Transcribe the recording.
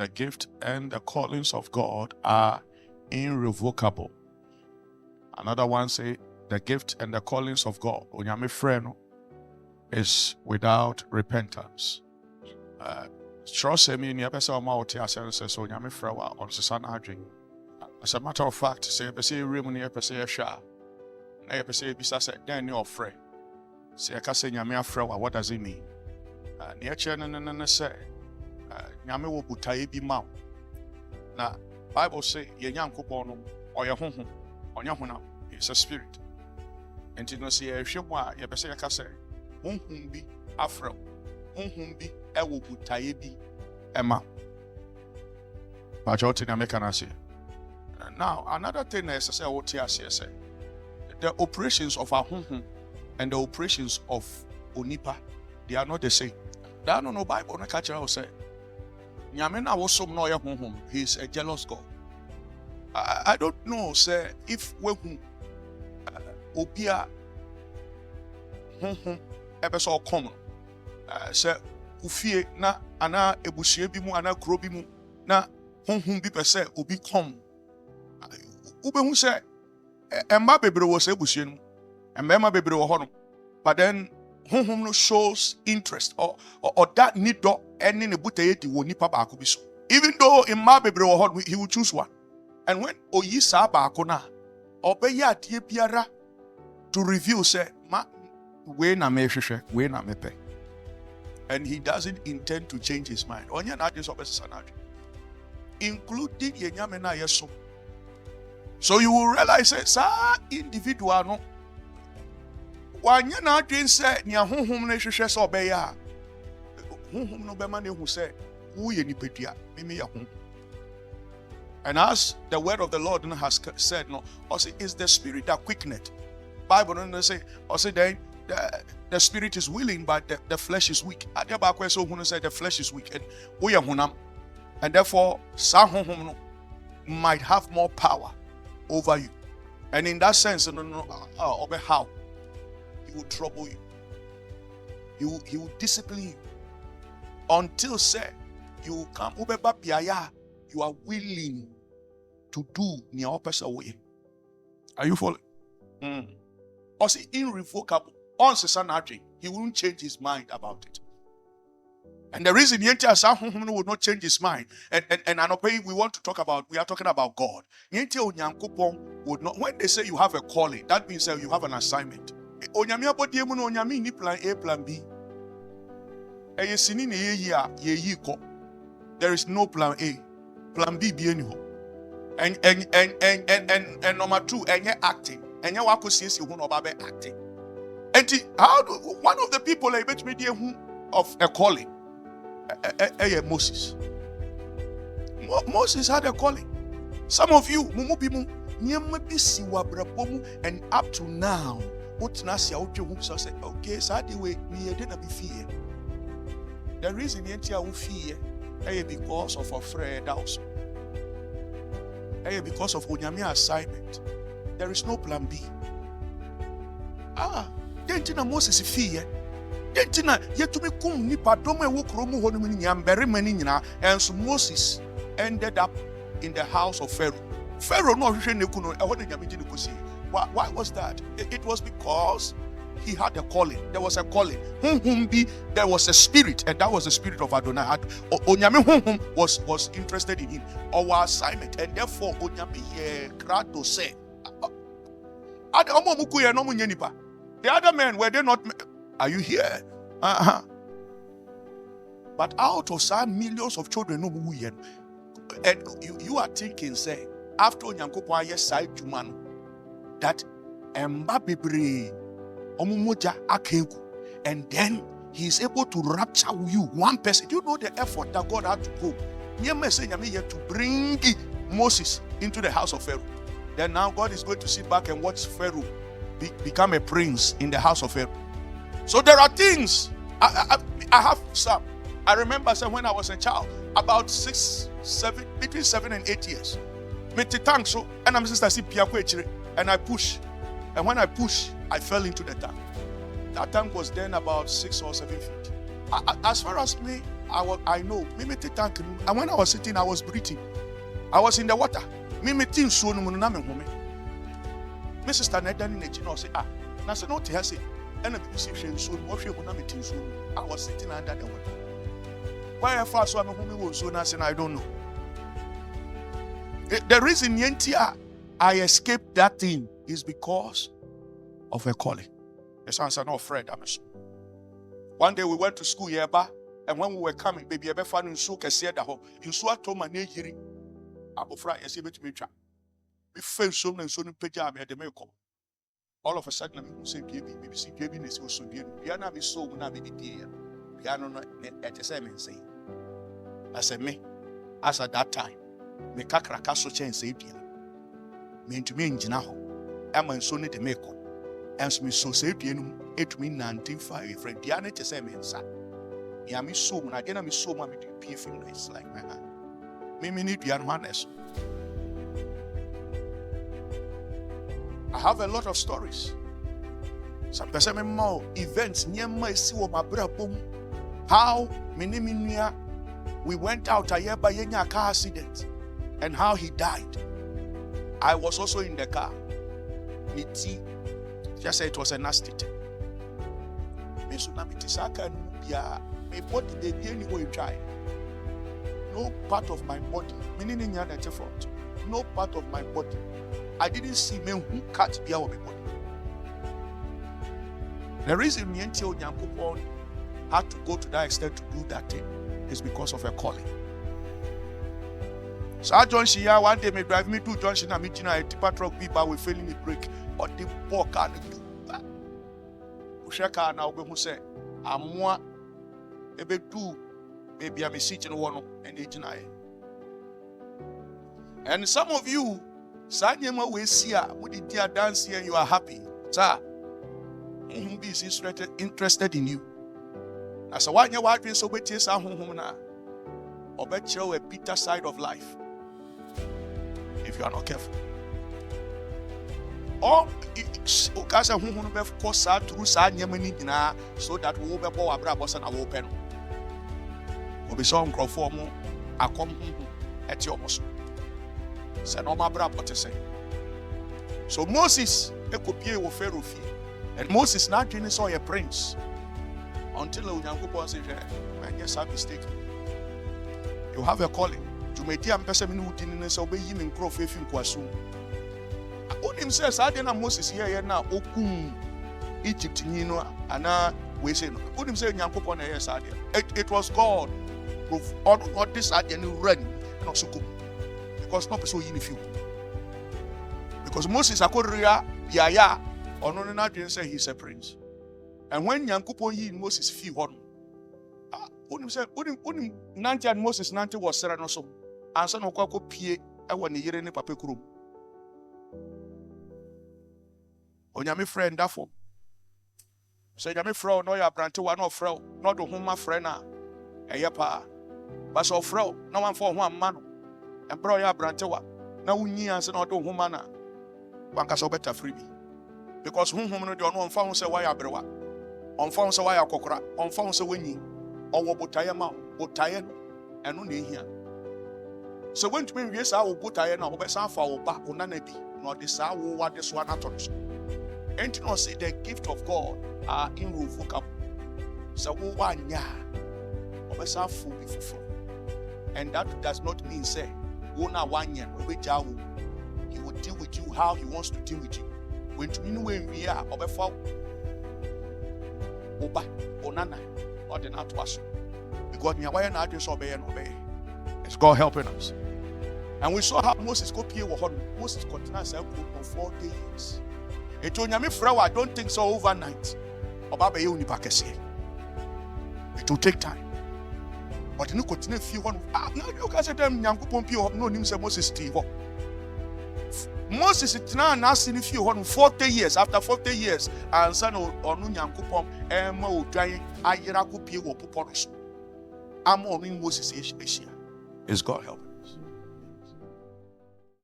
the gift and the callings of God are irrevocable. Another one say, the gift and the callings of God, onyame frɛ, is without repentance. Trust me, ni epese o ma wote asɛn sɛ so onyame frɛ wa ɔnsesa na adwen. As a matter of fact, sɛ epese ewrem ni epese yɛhwɛ a, na epese ebisa sɛ dan ne ɔfrɛ. Sɛ yɛka sɛ nyame afrɛ wa, what does it mean? Ni ɛkyerɛ ne sɛ nyame wɔ botaeɛ bi ma wo. Na Bible say yɛ Nyankopɔn no ɔyɛ honhom, ɔnyɛ honam, it's a spirit. Nti no sɛ yɛhwɛ mu a yɛpɛ sɛ yɛka sɛ honhom bi afrɛ wo, honhom bi ɛwɔ botaeɛ bi ɛma. Pakyɛ wote na meka no ase. Now, another thing na ɛsɛ sɛ wote aseɛ sɛ the operations of our honhom and the operations of onipa, they are not the same. That no Bible no ka kyerɛ wo sɛ nyame na wosom na ɔyɛ honhom, he is a jealous God. I don't know say if wehu obi a honhom ebe so kom say ufie na ana ebusue bi mu ana kuro bi mu na honhom bi pese obi kom ubehu say emma bebre wo say ebusue no emma bebre wo ho no, but then honhom no shows interest or that need do any ne butaye di wo nipa ba ko bi so, even though emma bebre wo ho, he will choose one. And when oyi sa baako na obeya adie biara to review say ma we na me hwehwe we na me pe, and he doesn't intend to change his mind. Onya na ade so obesesa na ade, including ye nyame na yeso. So you will realize say sa individual no wanya na ade say nia honhom na hwehwe say obeya honhom no be ma na hu say wo ye nipadua me ya honhom. And as the word of the Lord has said, no, also is the spirit that quickeneth. Bible doesn't say, also then the spirit is willing, but the flesh is weak. At the back where so who say the flesh is weak, and we are hunam, and therefore some might have more power over you. And in that sense, over how he will trouble you, he will discipline you until say you come over babiaya. You are willing to do the opposite way. Are you following? Also irrevocable. He won't change his mind about it. And the reason he would not change his mind, and we want to talk about, we are talking about God. Would not, when they say you have a calling, that means that you have an assignment. Plan A, plan B. There is no plan A. Plan B be anyhow. And number two, and you're acting. And you're acting. And how do one of the people I bet me of a calling? Moses. Moses had a calling. Some of you, and up to now, say, okay, so way me didn't be fear. The reason you fear because of a friend also. Because of Onyame assignment. There is no plan B. Dentina Moses fear. Dentina yetumi kum nipa dom ewo kromu honu ni nyambere mani nyina, and so Moses ended up in the house of Pharaoh. Pharaoh no hwehwe neku no ehode nyame gi ne kosi. Why was that? It was because he had a calling. There was a calling. There was a spirit, and that was the spirit of Adonai. Onyame was interested in him, our assignment, and therefore Onyame krado say. The other men were they not? Are you here? But out of some millions of children, and you are thinking, say, after Onyankopon yes side human that Mbabebre. And then he is able to rapture you, one person. Do you know the effort that God had to go? To bring Moses into the house of Pharaoh. Then now God is going to sit back and watch Pharaoh become a prince in the house of Pharaoh. So there are things. I have some. I remember when I was a child, about between 7 and 8 years. And I'm and I push. And when I push, I fell into the tank. That tank was then about 6 or 7 feet. As far as me, I know. Me tank. And when I was sitting, I was breathing. I was in the water. Me tin so no na me home. My sister na dan in the say na say no te ha say. And the see hwe so no hwe mu na me tin so. I was sitting under the water. Why I fast so me home was so na say I don't know. The reason I escaped that thing is because of a calling. The sons are not afraid. One day we went to school here, and when we were coming, baby, I found in so kesiye da ho. In so ato ma na yiri. Abofra yesi betumi twa. We feel so na so no pagya me de me come. All of a sudden we say baby see baby na so so die. Bia na me so na me di die. Bia no et say me say. As me as at that time, me kakraka so chen say bia. Me ntumi ngina ho. Ama so ne de me come. And so me so say bia no etumi 1905 friend. Bia na te say me nsa. Ya me so na de na me so ma me do PF it's like my hand. Me need bia no hanes. I have a lot of stories. Some person more events near my see what my brother how we went out a year by a car accident and how he died. I was also in the car. Just say it was a nasty thing. Me tsunami tisaka bia me body dey anyway try. No part of my body, meaning in the front. No part of my body. I didn't see men who cut bia my body. The reason me until Nyankopon had to go to that extent to do that thing is because of a calling. So John Shia one day me drive me to Junction and me Gina a tipper truck people we failing the brake or the poor car do. Ushaka na obe mu say amwa ebe do maybe I'm sitting one and they Gina. And some of you Sanyama we see with the dear dance here and you are happy. Sir, he is interested in you. As a one year wife so bet yes or bet you a bitter side of life if you are not careful. Or Okasa who have course through Sanyamani so that we will be more abroad and open. Will be some crop for more a come at your most. Say no my brother what to say. So Moses a copy of Pharaoh and Moses not doing saw a prince until Unyankopon said, "Man, yes, I'm mistaken. You have a calling. To make the person who didn't obey him in crow faith in Kwasum." What him says, I didn't Moses here now. Okum Egypt, you know, and we say, "What him say, Unyankopon yes, I did." It was God. Not this I didn't run, not so good. Because not so in few. Because Moses akoria yaya ono na dwen say he's a prince. And when Nyankopon yi Moses fi hon. Onim say onim nanti and Moses nanti was sera no so. Ansa no kwa pie e woni yire ne papa kurom. Onyame friend dafo. Say nyame friend no ya brante wa no friend no do homa friend na eye pa. Ba so friend no wan for ho amma no. And bro ya brantewa na wunyi anse na odo homa na wanka so better free because hum no de ono onfa ho se wa ya brewa onfa ho se wa ya kokora onfa ho se wanyi owo botaye ma botaye eno na ehia so when to me wie sa wo botaye na wo be sa fa wo ba onana bi na ode sa wo wade so na to so enti no say the gift of God are irrevocable so wo wanya wo be sa fu bi fufu and that does not mean say he will deal with you how he wants to deal with you. When to me when we are obefa oba onana or the not was because me why na adwin so obey no obey. It's God helping us. And we saw how Moses go pie wo hon. Moses continue say for 4 days. It onyame fra I don't think so overnight. Oba be ye onipa kese. It will take time. But you continue feel one. Now you can say them Nyankopon pie no nim say Moses stay. Moses is now seen if you 40 years after 40 years and son or Nyankopon ema odwan ayira ko pie wo poporos. Am on Moses Asia. Is God helping?